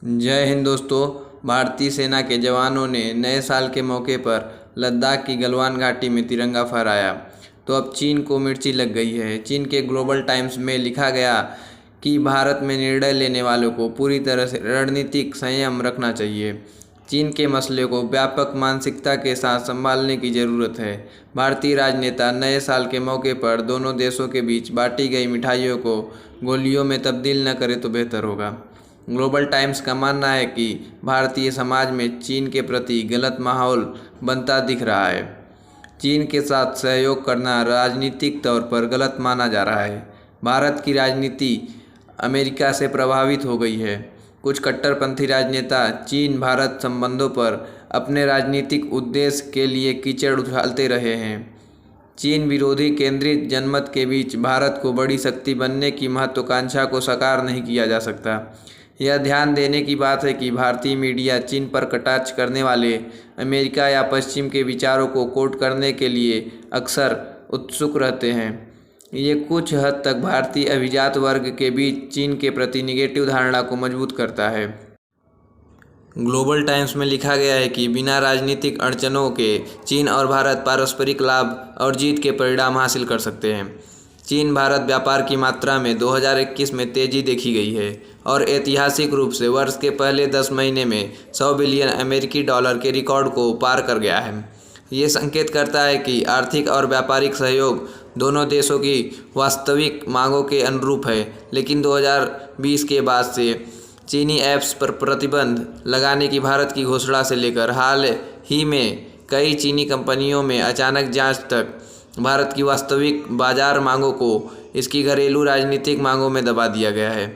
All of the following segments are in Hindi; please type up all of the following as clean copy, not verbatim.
जय हिंद दोस्तों। भारतीय सेना के जवानों ने नए साल के मौके पर लद्दाख की गलवान घाटी में तिरंगा फहराया तो अब चीन को मिर्ची लग गई है। चीन के ग्लोबल टाइम्स में लिखा गया कि भारत में निर्णय लेने वालों को पूरी तरह से रणनीतिक संयम रखना चाहिए। चीन के मसले को व्यापक मानसिकता के साथ संभालने की ज़रूरत है। भारतीय राजनेता नए साल के मौके पर दोनों देशों के बीच बांटी गई मिठाइयों को गोलियों में तब्दील न करें तो बेहतर होगा। ग्लोबल टाइम्स का मानना है कि भारतीय समाज में चीन के प्रति गलत माहौल बनता दिख रहा है। चीन के साथ सहयोग करना राजनीतिक तौर पर गलत माना जा रहा है। भारत की राजनीति अमेरिका से प्रभावित हो गई है। कुछ कट्टरपंथी राजनेता चीन भारत संबंधों पर अपने राजनीतिक उद्देश्य के लिए कीचड़ उछालते रहे हैं। चीन विरोधी केंद्रित जनमत के बीच भारत को बड़ी शक्ति बनने की महत्वाकांक्षा को साकार नहीं किया जा सकता। यह ध्यान देने की बात है कि भारतीय मीडिया चीन पर कटाक्ष करने वाले अमेरिका या पश्चिम के विचारों को कोट करने के लिए अक्सर उत्सुक रहते हैं। ये कुछ हद तक भारतीय अभिजात वर्ग के बीच चीन के प्रति निगेटिव धारणा को मजबूत करता है। ग्लोबल टाइम्स में लिखा गया है कि बिना राजनीतिक अड़चनों के चीन और भारत पारस्परिक लाभ और जीत के परिणाम हासिल कर सकते हैं। चीन भारत व्यापार की मात्रा में 2021 में तेजी देखी गई है और ऐतिहासिक रूप से वर्ष के पहले 10 महीने में 100 बिलियन अमेरिकी डॉलर के रिकॉर्ड को पार कर गया है। ये संकेत करता है कि आर्थिक और व्यापारिक सहयोग दोनों देशों की वास्तविक मांगों के अनुरूप है। लेकिन 2020 के बाद से चीनी ऐप्स पर प्रतिबंध लगाने की भारत की घोषणा से लेकर हाल ही में कई चीनी कंपनियों में अचानक जांच तक भारत की वास्तविक बाजार मांगों को इसकी घरेलू राजनीतिक मांगों में दबा दिया गया है।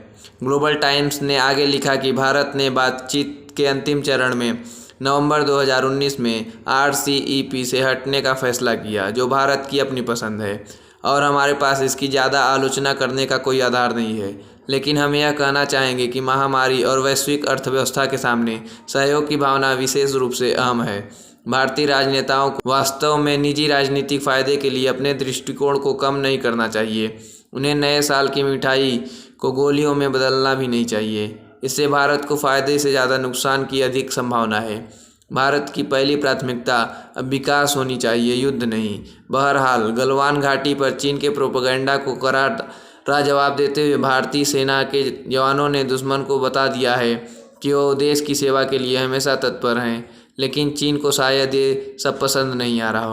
ग्लोबल टाइम्स ने आगे लिखा कि भारत ने बातचीत के अंतिम चरण में नवंबर 2019 में RCEP से हटने का फैसला किया, जो भारत की अपनी पसंद है और हमारे पास इसकी ज़्यादा आलोचना करने का कोई आधार नहीं है। लेकिन हम यह कहना चाहेंगे कि महामारी और वैश्विक अर्थव्यवस्था के सामने सहयोग की भावना विशेष रूप से अहम है। भारतीय राजनेताओं को वास्तव में निजी राजनीतिक फ़ायदे के लिए अपने दृष्टिकोण को कम नहीं करना चाहिए। उन्हें नए साल की मिठाई को गोलियों में बदलना भी नहीं चाहिए। इससे भारत को फ़ायदे से ज़्यादा नुकसान की अधिक संभावना है। भारत की पहली प्राथमिकता अब विकास होनी चाहिए, युद्ध नहीं। बहरहाल, गलवान घाटी पर चीन के प्रोपेगेंडा को करारा जवाब देते हुए भारतीय सेना के जवानों ने दुश्मन को बता दिया है कि वो देश की सेवा के लिए हमेशा तत्पर हैं। लेकिन चीन को शायद ये सब पसंद नहीं आ रहा हो।